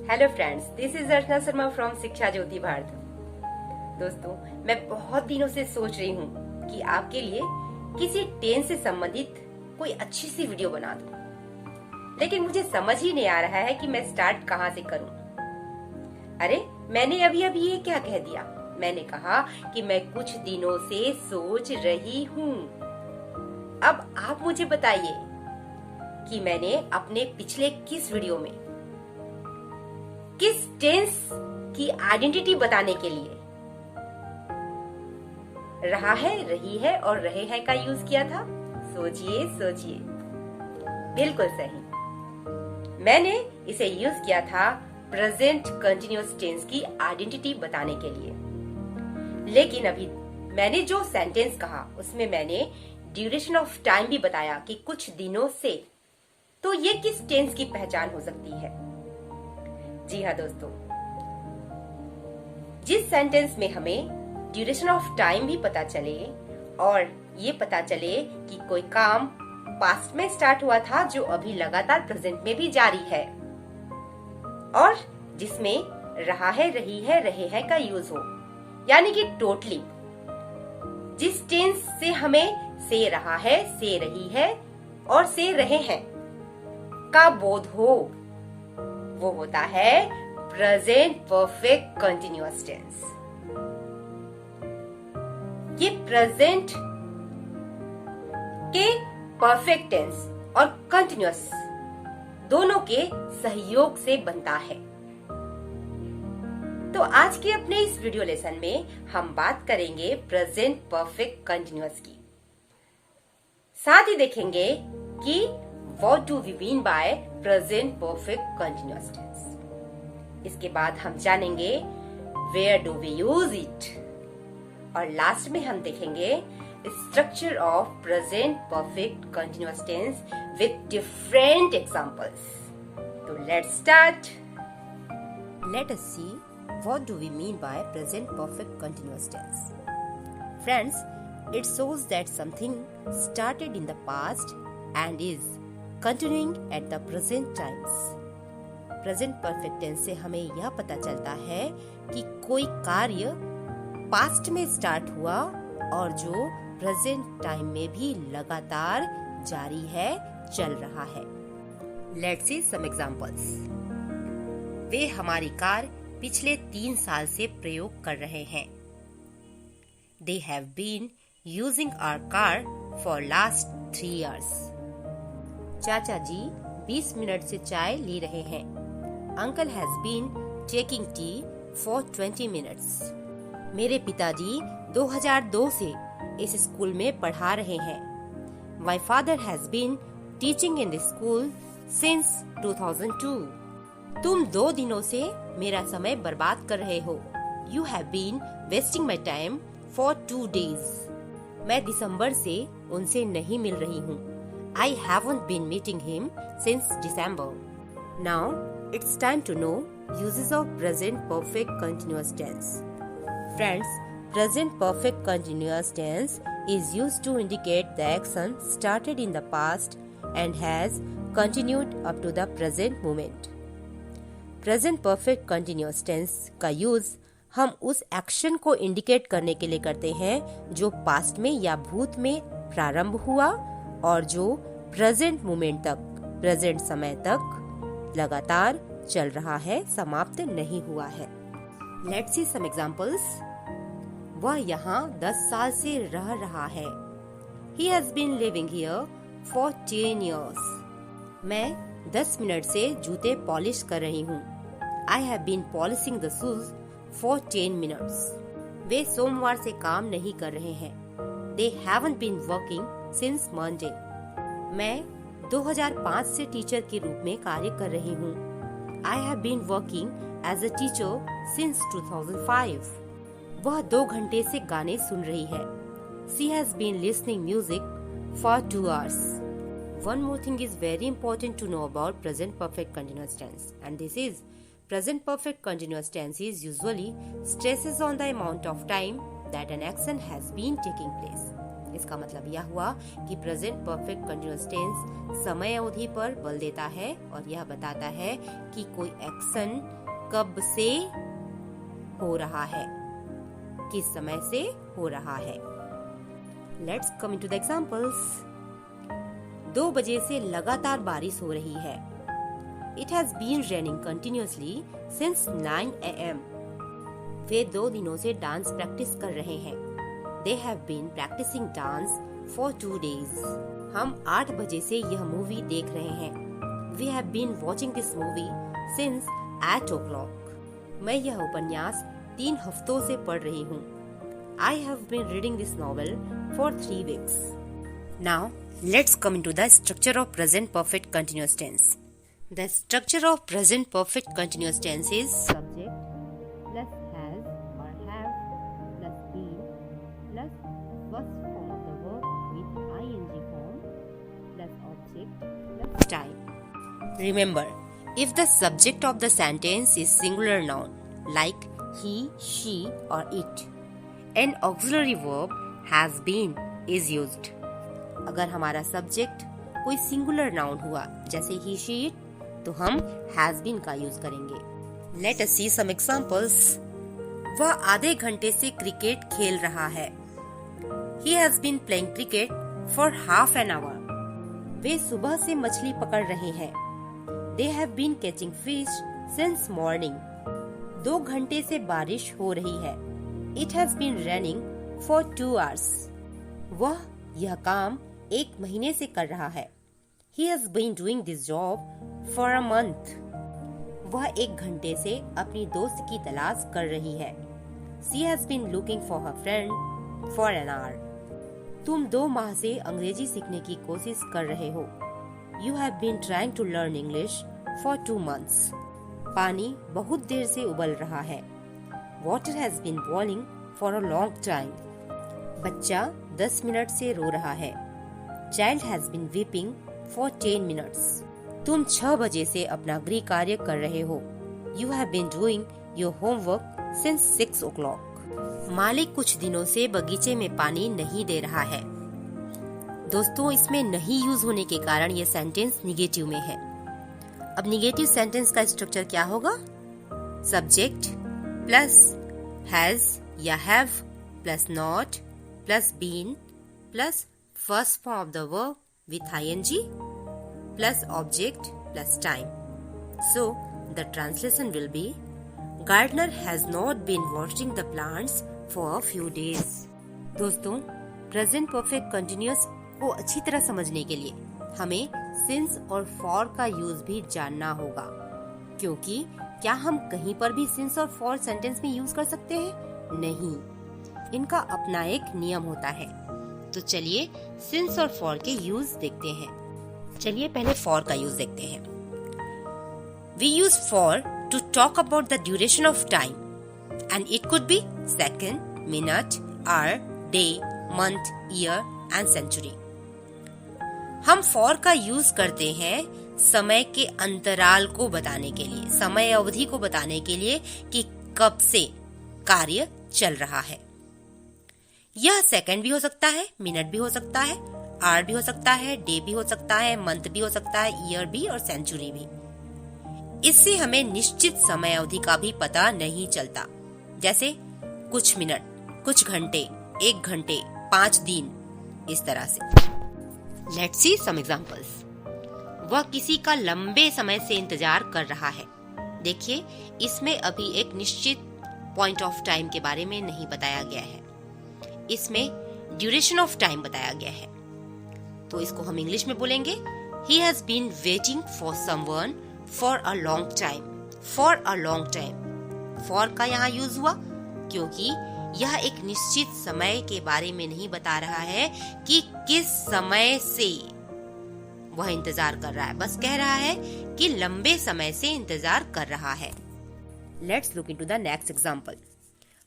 Hello friends, this is Archana Sharma from शिक्षा ज्योति भारत। दोस्तों, मैं बहुत दिनों से सोच रही हूँ कि आपके लिए किसी टेंस से संबंधित कोई अच्छी सी वीडियो बना दूं, लेकिन मुझे समझ ही नहीं आ रहा है कि मैं स्टार्ट कहाँ से करूं। अरे, मैंने अभी अभी ये क्या कह दिया? मैंने कहा कि मैं कुछ दिनों से सोच रही हूँ। अब आप मुझे बताइए कि मैंने अपने पिछले किस वीडियो में किस टेंस की आइडेंटिटी बताने के लिए रहा है, रही है और रहे हैं का यूज किया था? सोचिए। बिल्कुल सही, मैंने इसे यूज किया था प्रेजेंट कंटिन्यूअस टेंस की आइडेंटिटी बताने के लिए। लेकिन अभी मैंने जो सेंटेंस कहा उसमें मैंने ड्यूरेशन ऑफ टाइम भी बताया कि कुछ दिनों से। तो ये किस टेंस की पहचान हो सकती है? जी हाँ दोस्तों, जिस सेंटेंस में हमें ड्यूरेशन ऑफ टाइम भी पता चले और ये पता चले कि कोई काम पास्ट में स्टार्ट हुआ था जो अभी लगातार प्रेजेंट में भी जारी है, और जिसमें रहा है, रही है, रहे हैं का यूज हो, यानी कि टोटली जिस टेंस से हमें से रहा है, से रही है और से रहे हैं का बोध हो, वो होता है प्रेजेंट परफेक्ट कंटिन्यूअस टेंस। ये प्रेजेंट के परफेक्ट टेंस और कंटिन्यूअस दोनों के सहयोग से बनता है। तो आज के अपने इस वीडियो लेसन में हम बात करेंगे प्रेजेंट परफेक्ट कंटिन्यूअस की। साथ ही देखेंगे कि What do we mean by present perfect continuous tense? इसके बाद हम जानेंगे Where do we use it? और लास्ट में हम देखेंगे Structure of present perfect continuous tense with different examples. तो let's start. Let us see what do we mean by present perfect continuous tense. Friends, it shows that something started in the past and is continuing at the present times. Present perfect tense से हमें यह पता चलता है कि कोई कार्य past में स्टार्ट हुआ और जो प्रेजेंट टाइम में भी लगातार जारी है, चल रहा है। Let's see some examples. वे हमारी कार पिछले 3 साल से प्रयोग कर रहे हैं। They have been using our car for last 3 years. चाचा जी 20 मिनट से चाय ले रहे हैं। Uncle has been taking tea for 20 minutes. मेरे पिताजी 2002 से इस स्कूल में पढ़ा रहे हैं। My father has been teaching in the school since 2002। तुम 2 दिनों से मेरा समय बर्बाद कर रहे हो। You have been wasting my time for 2 days। मैं दिसंबर से उनसे नहीं मिल रही हूँ। I haven't been meeting him since December. Now, it's time to know uses of present perfect continuous tense. Friends, present perfect continuous tense is used to indicate the action started in the past and has continued up to the present moment. Present perfect continuous tense का use हम उस action को indicate करने के लिए करते हैं जो पास्ट में या भूत में प्रारंभ हुआ और जो प्रेजेंट मोमेंट तक, प्रेजेंट समय तक लगातार चल रहा है, समाप्त नहीं हुआ है। Let's see some examples. वह यहाँ 10 साल से रह रहा है। He has been living here for 10 years. मैं 10 मिनट से जूते पॉलिश कर रही हूँ। I have been polishing the shoes for 10 minutes. वे सोमवार से काम नहीं कर रहे हैं। They haven't been working since Monday. मैं 2005 से टीचर के रूप में कार्य कर रही हूँ। I have been working as a teacher since 2005. वह 2 घंटे से गाने सुन रही है। She has been listening music for 2 hours. One more thing is very important to know about present perfect continuous tense, and this is present perfect continuous tense is usually stresses on the amount of time that an action has been taking place. इसका मतलब यह हुआ कि present perfect continuous tense समय अवधि पर बल देता है और यह बताता है कि कोई एक्शन कब से हो रहा है, किस समय से हो रहा है। Let's come into the examples. 2 बजे से लगातार बारिश हो रही है। It has been raining continuously since 9 a.m. वे 2 दिनों से डांस प्रैक्टिस कर रहे हैं। They have been practicing dance for 2 days. हम 8 बजे से यह मूवी देख रहे हैं। We have been watching this movie since 8 o'clock. मैं यह उपन्यास 3 हफ्तों से पढ़ रही हूँ। I have been reading this novel for 3 weeks. Now, let's come into the structure of present perfect continuous tense. The structure of present perfect continuous tense is subject plus has or have plus been plus first form of the verb with ing form plus object plus time. Remember, if the subject of the sentence is singular noun like he, she or it, an auxiliary verb has been is used. अगर हमारा subject कोई singular noun हुआ जैसे he, she, it, तो हम has been का use करेंगे। Let us see some examples. वह आधे घंटे से क्रिकेट खेल रहा है। He has been playing cricket for half an hour. वे सुबह से मछली पकड़ रहे हैं। They have been catching fish since morning. 2 घंटे से बारिश हो रही है। It has been raining for 2 hours. वह यह काम 1 महीने से कर रहा है। He has been doing this job for a month. वह 1 घंटे से अपनी दोस्त की तलाश कर रही है। She has been looking for her friend for an hour. तुम 2 माह से अंग्रेजी सीखने की कोशिश कर रहे हो। You have been trying to learn English for 2 months. पानी बहुत देर से उबल रहा है। Water has been boiling for a long time. बच्चा 10 मिनट से रो रहा है। Child has been weeping for 10 minutes. तुम 6 बजे से अपना गृह कार्य कर रहे हो। You have been doing your homework since 6 o'clock. मालिक कुछ दिनों से बगीचे में पानी नहीं दे रहा है। दोस्तों, इसमें नहीं यूज होने के कारण ये सेंटेंस निगेटिव में है। अब निगेटिव सेंटेंस का स्ट्रक्चर क्या होगा? सब्जेक्ट प्लस हैज या have plus not plus been plus first form of the verb with ing plus object plus time. So, the translation will be Gardener has not been watering the plants for a few days. दोस्तों, present perfect continuous को अच्छी तरह समझने के लिए हमें since और for का यूज भी जानना होगा, क्योंकि क्या हम कहीं पर भी since और for सेंटेंस में यूज कर सकते हैं? नहीं, इनका अपना एक नियम होता है। तो चलिए since और for के यूज देखते हैं। चलिए पहले for का यूज देखते हैं। We use for to talk about the duration of time and it could be second, minute, hour, day, month, year and century. हम for का यूज करते हैं समय के अंतराल को बताने के लिए, समय अवधि को बताने के लिए कि कब से कार्य चल रहा है। यह सेकंड भी हो सकता है, मिनट भी हो सकता है, आवर भी हो सकता है, डे भी हो सकता है, मंथ भी हो सकता है, ईयर भी और सेंचुरी भी। इससे हमें निश्चित समय अवधि का भी पता नहीं चलता, जैसे कुछ मिनट, कुछ घंटे, 1 घंटे, 5 दिन, इस तरह से। Let's see some examples. वह किसी का लंबे समय से इंतजार कर रहा है। देखिए, इसमें अभी एक निश्चित पॉइंट ऑफ टाइम के बारे में नहीं बताया गया है, इसमें ड्यूरेशन ऑफ टाइम बताया गया है। तो इसको हम इंग्लिश में बोलेंगे He has been waiting for someone for a long time. For a long time. For का यहाँ यूज हुआ क्योंकि यह एक निश्चित समय के बारे में नहीं बता रहा है कि किस समय से वह इंतजार कर रहा है, बस कह रहा है कि लंबे समय से इंतजार कर रहा है। Let's look into the next example.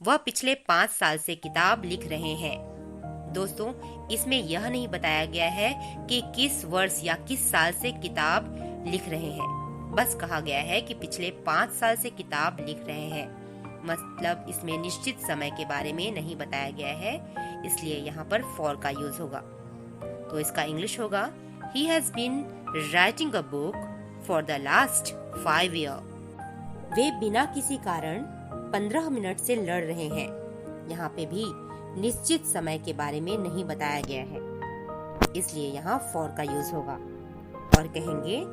वह पिछले 5 साल से किताब लिख रहे हैं। दोस्तों, इसमें यह नहीं बताया गया है कि किस वर्ष या किस साल से किताब लिख रहे हैं, बस कहा गया है कि पिछले 5 साल से किताब लिख रहे हैं। मतलब इसमें निश्चित समय के बारे में नहीं बताया गया है, इसलिए यहाँ पर फॉर का यूज होगा। तो इसका इंग्लिश होगा He has been writing a book for the last 5 years. वे बिना किसी कारण 15 मिनट से लड़ रहे हैं। यहाँ पे भी निश्चित समय के बारे में नहीं बताया गया है, इसलिए यहाँ for का यूज होगा। और कहेंगे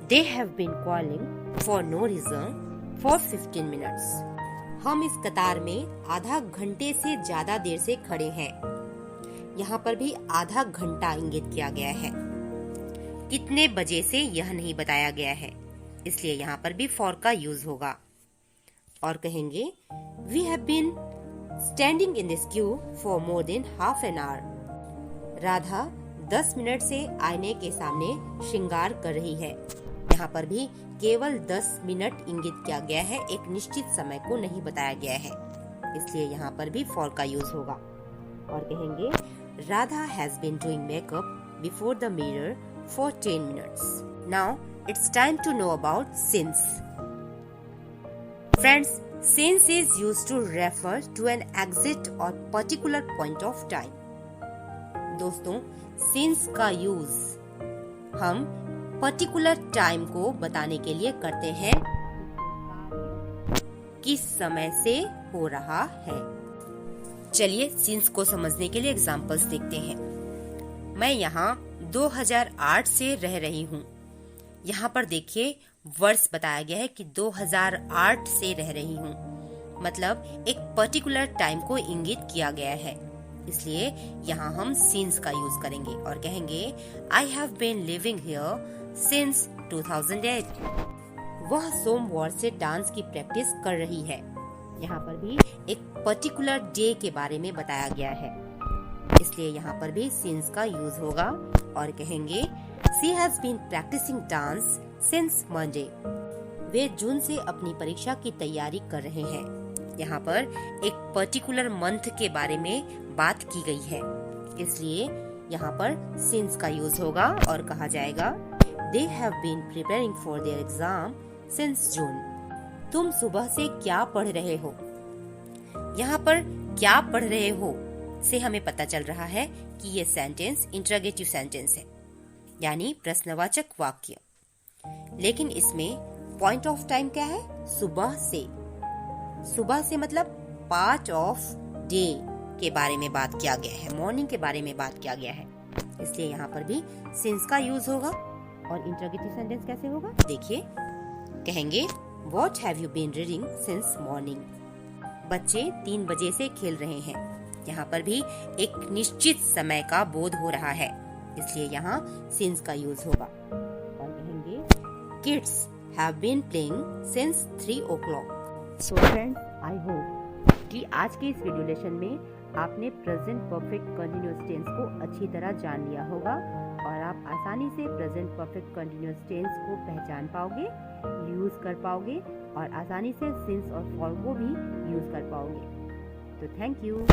They have been calling for no reason for 15 minutes. हम इस कतार में आधा घंटे से ज्यादा देर से खड़े हैं। यहाँ पर भी आधा घंटा इंगित किया गया है। कितने बजे से यह नहीं बताया गया है, इसलिए यहाँ पर भी for का यूज होगा। और कहेंगे We have been standing in this queue for more than half an hour. Radha 10 minute से आईने के सामने श्रृंगार कर रही है। यहाँ पर भी केवल 10 मिनट इंगित किया गया है, एक निश्चित समय को नहीं बताया गया है, इसलिए यहाँ पर भी for का यूज होगा। और कहेंगे Radha has been doing makeup before the mirror for 10 minutes. Now it's time to know about since. Friends, since is used to refer to an exit or particular point of time. दोस्तों, since का use हम particular time को बताने के लिए करते हैं, किस समय से हो रहा है। चलिए since को समझने के लिए एग्जांपल्स देखते हैं। मैं यहाँ 2008 से रह रही हूँ। यहाँ पर देखिए वर्ष बताया गया है कि 2008 से रह रही हूँ, मतलब एक पर्टिकुलर टाइम को इंगित किया गया है, इसलिए यहाँ हम since का यूज करेंगे और कहेंगे I have been living here since 2008. वह सोमवार से डांस की प्रैक्टिस कर रही है। यहाँ पर भी एक पर्टिकुलर डे के बारे में बताया गया है, इसलिए यहाँ पर भी since का यूज होगा। और कहेंगे She has been practicing dance since Monday. वे जून से अपनी परीक्षा की तैयारी कर रहे हैं। यहाँ पर एक पर्टिकुलर मंथ के बारे में बात की गई है, इसलिए यहाँ पर since का यूज होगा और कहा जाएगा They have been preparing for their exam since June. तुम सुबह से क्या पढ़ रहे हो? यहाँ पर क्या पढ़ रहे हो से हमें पता चल रहा है कि ये सेंटेंस इंटरोगेटिव सेंटेंस है, यानी प्रश्नवाचक वाक्य। लेकिन इसमें पॉइंट ऑफ टाइम क्या है? सुबह से। सुबह से मतलब पार्ट ऑफ डे के बारे में बात किया गया है, मॉर्निंग के बारे में बात किया गया है, इसलिए यहाँ पर भी since का यूज होगा। और इंटरोगेटिव सेंटेंस कैसे होगा देखिए, कहेंगे What have you been reading since morning? बच्चे 3 बजे से खेल रहे हैं। यहाँ पर भी एक निश्चित समय का बोध हो रहा है, इसलिए यहाँ since का यूज होगा। और कहेंगे Kids have been playing since 3 o'clock. So friends, I hope कि आज के इस वीडियो लेसन में आपने प्रेजेंट परफेक्ट कंटिन्यूअस टेंस को अच्छी तरह जान लिया होगा और आप आसानी से प्रेजेंट परफेक्ट कंटिन्यूअस टेंस को पहचान पाओगे, यूज कर पाओगे और आसानी से since और for को भी यूज कर पाओगे। तो थैंक यू।